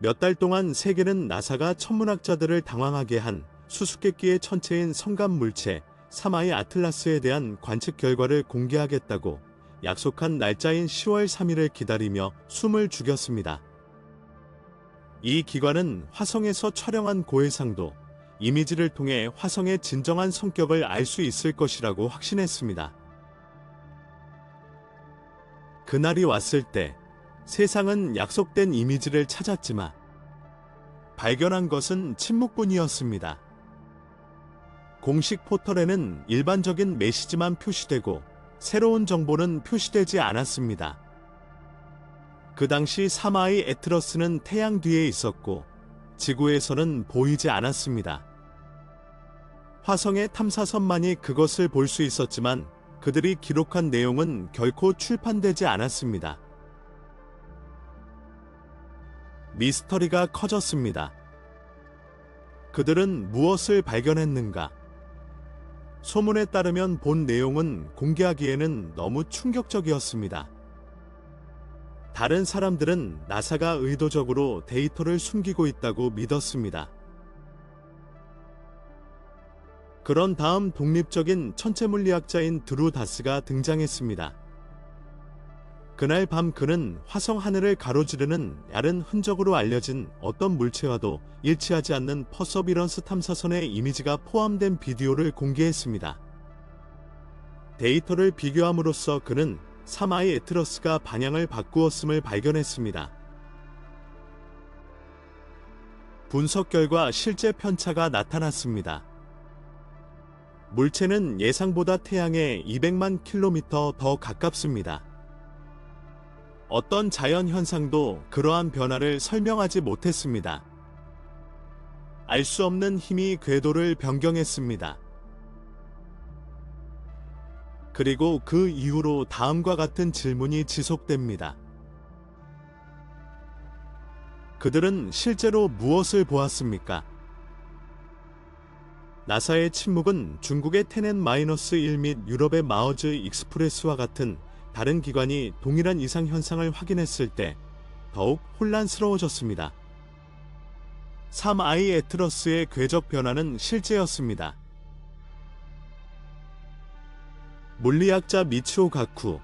몇 달 동안 세계는 나사가 천문학자들을 당황하게 한 수수께끼의 천체인 성간 물체 3I 아틀라스에 대한 관측 결과를 공개하겠다고 약속한 날짜인 10월 3일을 기다리며 숨을 죽였습니다. 이 기관은 화성에서 촬영한 고해상도 이미지를 통해 화성의 진정한 성격을 알 수 있을 것이라고 확신했습니다. 그날이 왔을 때 세상은 약속된 이미지를 찾았지만 발견한 것은 침묵뿐이었습니다. 공식 포털에는 일반적인 메시지만 표시되고 새로운 정보는 표시되지 않았습니다. 그 당시 3I 애트러스는 태양 뒤에 있었고 지구에서는 보이지 않았습니다. 화성의 탐사선만이 그것을 볼 수 있었지만 그들이 기록한 내용은 결코 출판되지 않았습니다. 미스터리가 커졌습니다. 그들은 무엇을 발견했는가? 소문에 따르면 본 내용은 공개하기에는 너무 충격적이었습니다. 다른 사람들은 나사가 의도적으로 데이터를 숨기고 있다고 믿었습니다. 그런 다음 독립적인 천체물리학자인 드루 다스가 등장했습니다. 그날 밤 그는 화성 하늘을 가로지르는 얇은 흔적으로 알려진 어떤 물체와도 일치하지 않는 퍼서비런스 탐사선의 이미지가 포함된 비디오를 공개했습니다. 데이터를 비교함으로써 그는 3I 애트러스가 방향을 바꾸었음을 발견했습니다. 분석 결과 실제 편차가 나타났습니다. 물체는 예상보다 태양에 200만 킬로미터 더 가깝습니다. 어떤 자연 현상도 그러한 변화를 설명하지 못했습니다. 알 수 없는 힘이 궤도를 변경했습니다. 그리고 그 이후로 다음과 같은 질문이 지속됩니다. 그들은 실제로 무엇을 보았습니까? 나사의 침묵은 중국의 테넷-1 및 유럽의 마우즈 익스프레스와 같은 다른 기관이 동일한 이상 현상을 확인했을 때 더욱 혼란스러워졌습니다. 3I 애트러스의 궤적 변화는 실제였습니다. 물리학자 미치오 가쿠,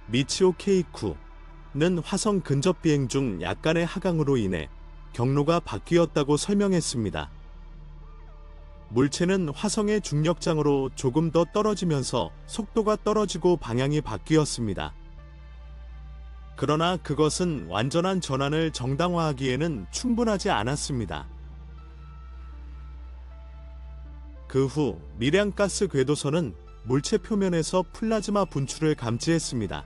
미치오 케이쿠는 화성 근접 비행 중 약간의 하강으로 인해 경로가 바뀌었다고 설명했습니다. 물체는 화성의 중력장으로 조금 더 떨어지면서 속도가 떨어지고 방향이 바뀌었습니다. 그러나 그것은 완전한 전환을 정당화하기에는 충분하지 않았습니다. 그 후 미량가스 궤도선은 물체 표면에서 플라즈마 분출을 감지했습니다.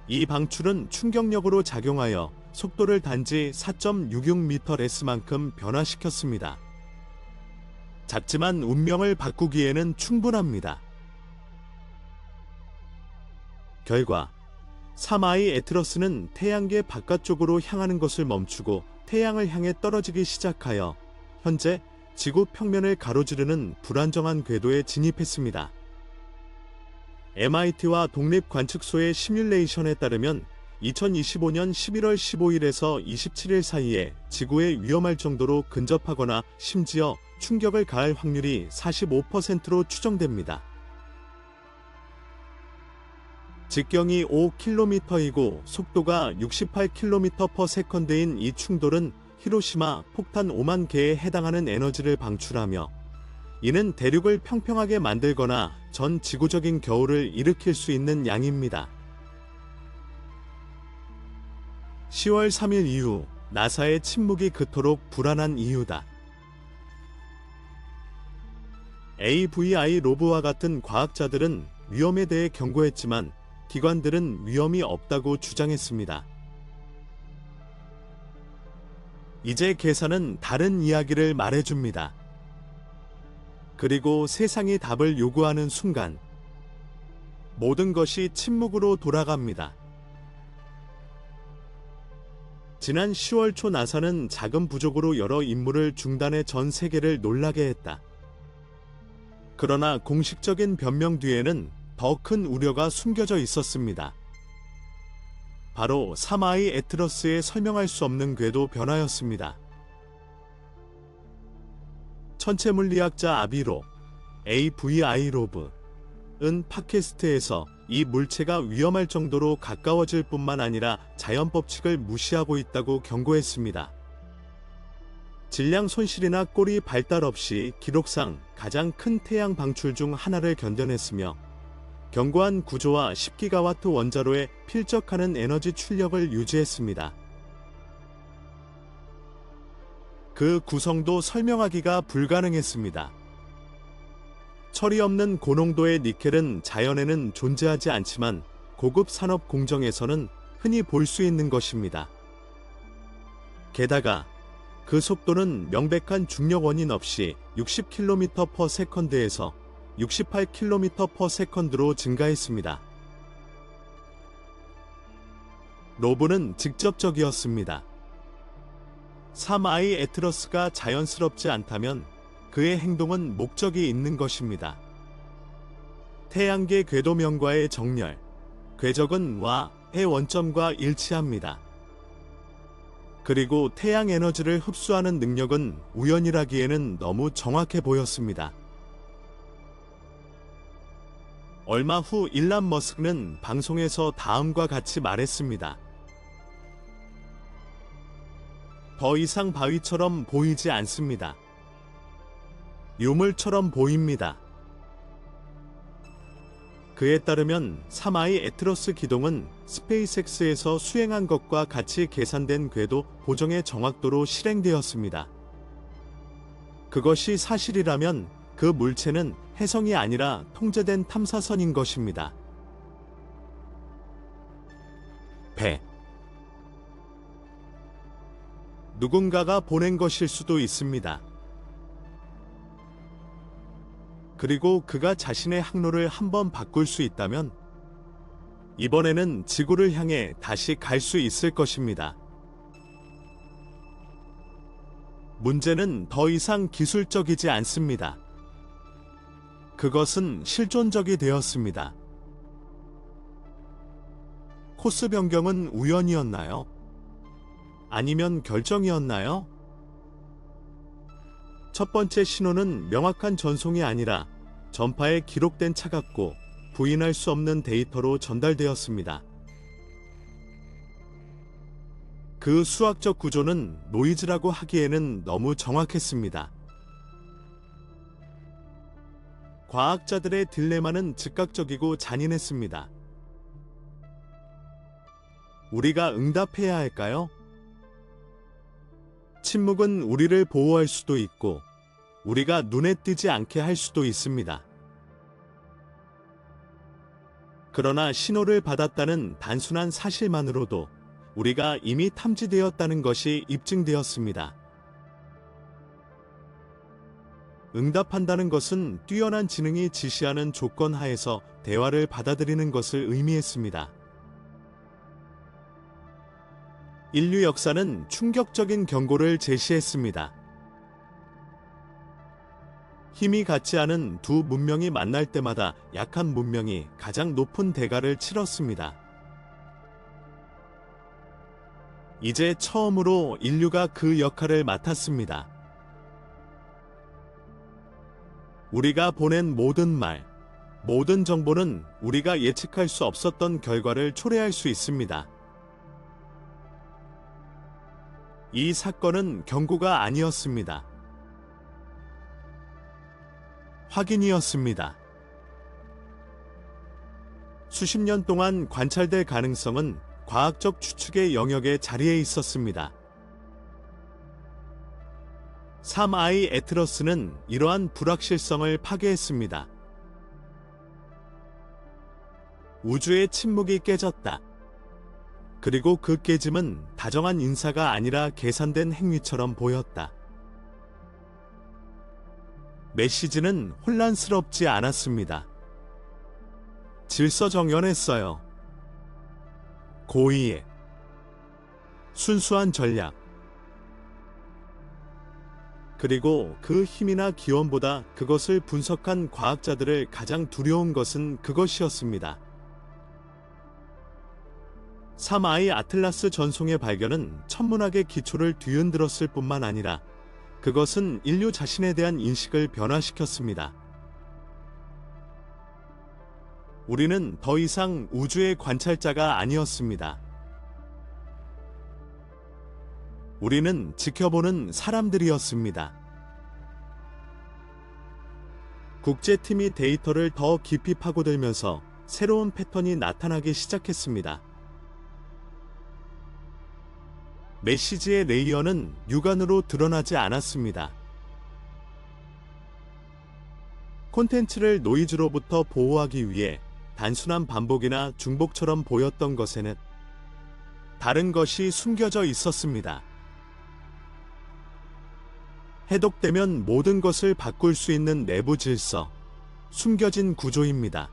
이 방출은 충격력으로 작용하여 속도를 단지 4.66ms만큼 변화시켰습니다. 작지만 운명을 바꾸기에는 충분합니다. 결과 3I 애트러스는 태양계 바깥쪽으로 향하는 것을 멈추고 태양을 향해 떨어지기 시작하여 현재 지구 평면을 가로지르는 불안정한 궤도에 진입했습니다. MIT와 독립관측소의 시뮬레이션에 따르면 2025년 11월 15일에서 27일 사이에 지구에 위험할 정도로 근접하거나 심지어 충격을 가할 확률이 45%로 추정됩니다. 직경이 5km이고 속도가 68km/s인 이 충돌은 히로시마 폭탄 5만 개에 해당하는 에너지를 방출하며 이는 대륙을 평평하게 만들거나 전 지구적인 겨울을 일으킬 수 있는 양입니다. 10월 3일 이후 나사의 침묵이 그토록 불안한 이유다. AVI 로브와 같은 과학자들은 위험에 대해 경고했지만 기관들은 위험이 없다고 주장했습니다. 이제 계산은 다른 이야기를 말해줍니다. 그리고 세상이 답을 요구하는 순간 모든 것이 침묵으로 돌아갑니다. 지난 10월 초 나사는 자금 부족으로 여러 임무를 중단해 전 세계를 놀라게 했다. 그러나 공식적인 변명 뒤에는 더 큰 우려가 숨겨져 있었습니다. 바로 3I 애틀러스의 설명할 수 없는 궤도 변화였습니다. 천체물리학자 아비로 AVI로브은 팟캐스트에서 이 물체가 위험할 정도로 가까워질 뿐만 아니라 자연 법칙을 무시하고 있다고 경고했습니다. 질량 손실이나 꼬리 발달 없이 기록상 가장 큰 태양 방출 중 하나를 견뎌냈으며 견고한 구조와 10기가와트 원자로의 필적하는 에너지 출력을 유지했습니다. 그 구성도 설명하기가 불가능했습니다. 철이 없는 고농도의 니켈은 자연에는 존재하지 않지만 고급 산업 공정에서는 흔히 볼 수 있는 것입니다. 게다가 그 속도는 명백한 중력 원인 없이 60km/s에서 68km/s로 증가했습니다. 로브는 직접적이었습니다. 3I 애틀러스가 자연스럽지 않다면 그의 행동은 목적이 있는 것입니다. 태양계 궤도면과의 정렬, 궤적은 와의 원점과 일치합니다. 그리고 태양 에너지를 흡수하는 능력은 우연이라기에는 너무 정확해 보였습니다. 얼마 후 일론 머스크는 방송에서 다음과 같이 말했습니다. 더 이상 바위처럼 보이지 않습니다. 유물처럼 보입니다. 그에 따르면 3I 애틀러스 기동은 스페이스X에서 수행한 것과 같이 계산된 궤도 보정의 정확도로 실행되었습니다. 그것이 사실이라면 그 물체는 혜성이 아니라 통제된 탐사선인 것입니다. 배. 누군가가 보낸 것일 수도 있습니다. 그리고 그가 자신의 항로를 한번 바꿀 수 있다면 이번에는 지구를 향해 다시 갈 수 있을 것입니다. 문제는 더 이상 기술적이지 않습니다. 그것은 실존적이 되었습니다. 코스 변경은 우연이었나요? 아니면 결정이었나요? 첫 번째 신호는 명확한 전송이 아니라 전파에 기록된 차갑고 부인할 수 없는 데이터로 전달되었습니다. 그 수학적 구조는 노이즈라고 하기에는 너무 정확했습니다. 과학자들의 딜레마는 즉각적이고 잔인했습니다. 우리가 응답해야 할까요? 침묵은 우리를 보호할 수도 있고 우리가 눈에 띄지 않게 할 수도 있습니다. 그러나 신호를 받았다는 단순한 사실만으로도 우리가 이미 탐지되었다는 것이 입증되었습니다. 응답한다는 것은 뛰어난 지능이 지시하는 조건 하에서 대화를 받아들이는 것을 의미했습니다. 인류 역사는 충격적인 경고를 제시했습니다. 힘이 같지 않은 두 문명이 만날 때마다 약한 문명이 가장 높은 대가를 치렀습니다. 이제 처음으로 인류가 그 역할을 맡았습니다. 우리가 보낸 모든 말, 모든 정보는 우리가 예측할 수 없었던 결과를 초래할 수 있습니다. 이 사건은 경고가 아니었습니다. 확인이었습니다. 수십 년 동안 관찰될 가능성은 과학적 추측의 영역에 자리해 있었습니다. 3I 애틀러스는 이러한 불확실성을 파괴했습니다. 우주의 침묵이 깨졌다. 그리고 그 깨짐은 다정한 인사가 아니라 계산된 행위처럼 보였다. 메시지는 혼란스럽지 않았습니다. 질서정연했어요. 고의의 순수한 전략. 그리고 그 힘이나 기원보다 그것을 분석한 과학자들을 가장 두려운 것은 그것이었습니다. 3I 아틀라스 전송의 발견은 천문학의 기초를 뒤흔들었을 뿐만 아니라 그것은 인류 자신에 대한 인식을 변화시켰습니다. 우리는 더 이상 우주의 관찰자가 아니었습니다. 우리는 지켜보는 사람들이었습니다. 국제팀이 데이터를 더 깊이 파고들면서 새로운 패턴이 나타나기 시작했습니다. 메시지의 레이어는 육안으로 드러나지 않았습니다. 콘텐츠를 노이즈로부터 보호하기 위해 단순한 반복이나 중복처럼 보였던 것에는 다른 것이 숨겨져 있었습니다. 해독되면 모든 것을 바꿀 수 있는 내부 질서, 숨겨진 구조입니다.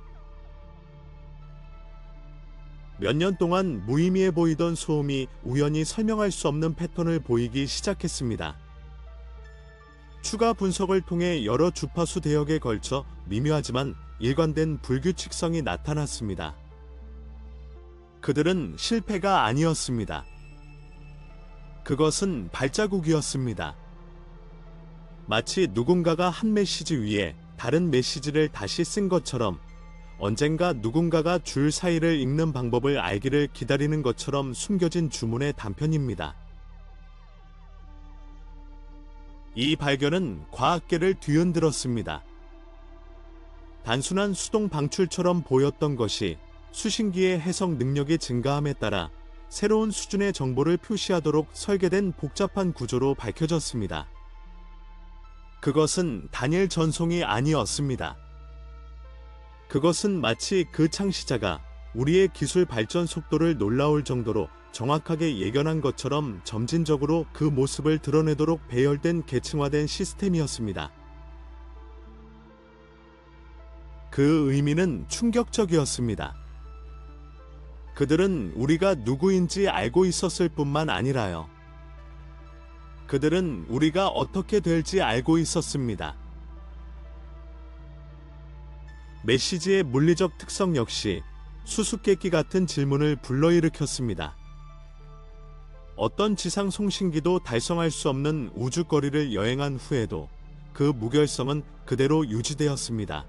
몇 년 동안 무의미해 보이던 소음이 우연히 설명할 수 없는 패턴을 보이기 시작했습니다. 추가 분석을 통해 여러 주파수 대역에 걸쳐 미묘하지만 일관된 불규칙성이 나타났습니다. 그들은 실패가 아니었습니다. 그것은 발자국이었습니다. 마치 누군가가 한 메시지 위에 다른 메시지를 다시 쓴 것처럼, 언젠가 누군가가 줄 사이를 읽는 방법을 알기를 기다리는 것처럼 숨겨진 주문의 단편입니다. 이 발견은 과학계를 뒤흔들었습니다. 단순한 수동 방출처럼 보였던 것이 수신기의 해석 능력이 증가함에 따라 새로운 수준의 정보를 표시하도록 설계된 복잡한 구조로 밝혀졌습니다. 그것은 단일 전송이 아니었습니다. 그것은 마치 그 창시자가 우리의 기술 발전 속도를 놀라울 정도로 정확하게 예견한 것처럼 점진적으로 그 모습을 드러내도록 배열된 계층화된 시스템이었습니다. 그 의미는 충격적이었습니다. 그들은 우리가 누구인지 알고 있었을 뿐만 아니라요. 그들은 우리가 어떻게 될지 알고 있었습니다. 메시지의 물리적 특성 역시 수수께끼 같은 질문을 불러일으켰습니다. 어떤 지상 송신기도 달성할 수 없는 우주거리를 여행한 후에도 그 무결성은 그대로 유지되었습니다.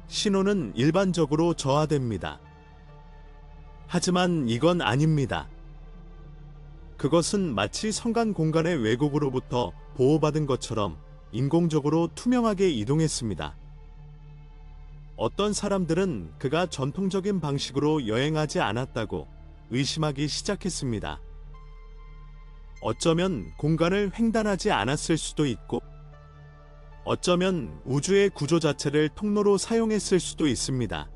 신호는 일반적으로 저하됩니다. 하지만 이건 아닙니다. 그것은 마치 성간 공간의 왜곡으로부터 보호받은 것처럼 인공적으로 투명하게 이동했습니다. 어떤 사람들은 그가 전통적인 방식으로 여행하지 않았다고 의심하기 시작했습니다. 어쩌면 공간을 횡단하지 않았을 수도 있고, 어쩌면 우주의 구조 자체를 통로로 사용했을 수도 있습니다.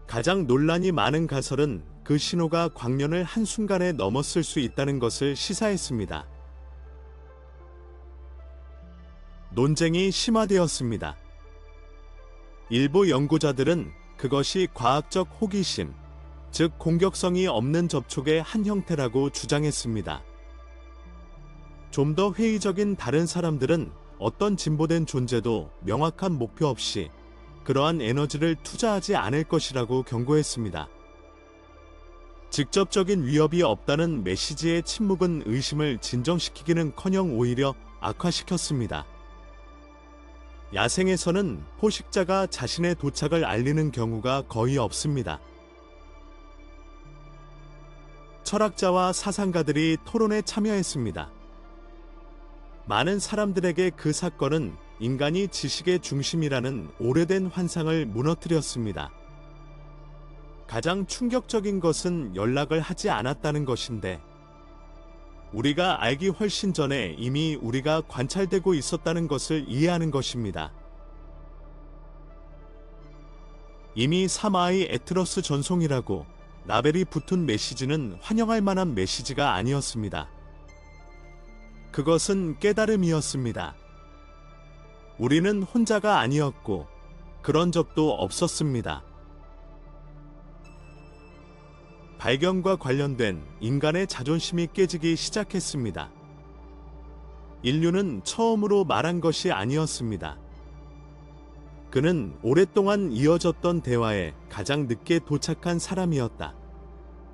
가장 논란이 많은 가설은 그 신호가 광년을 한순간에 넘었을 수 있다는 것을 시사했습니다. 논쟁이 심화되었습니다. 일부 연구자들은 그것이 과학적 호기심, 즉 공격성이 없는 접촉의 한 형태라고 주장했습니다. 좀 더 회의적인 다른 사람들은 어떤 진보된 존재도 명확한 목표 없이 그러한 에너지를 투자하지 않을 것이라고 경고했습니다. 직접적인 위협이 없다는 메시지의 침묵은 의심을 진정시키기는커녕 오히려 악화시켰습니다. 야생에서는 포식자가 자신의 도착을 알리는 경우가 거의 없습니다. 철학자와 사상가들이 토론에 참여했습니다. 많은 사람들에게 그 사건은 인간이 지식의 중심이라는 오래된 환상을 무너뜨렸습니다. 가장 충격적인 것은 연락을 하지 않았다는 것인데, 우리가 알기 훨씬 전에 이미 우리가 관찰되고 있었다는 것을 이해하는 것입니다. 이미 3I 에트러스 전송이라고 라벨이 붙은 메시지는 환영할 만한 메시지가 아니었습니다. 그것은 깨달음이었습니다. 우리는 혼자가 아니었고 그런 적도 없었습니다. 발견과 관련된 인간의 자존심이 깨지기 시작했습니다. 인류는 처음으로 말한 것이 아니었습니다. 그는 오랫동안 이어졌던 대화에 가장 늦게 도착한 사람이었다.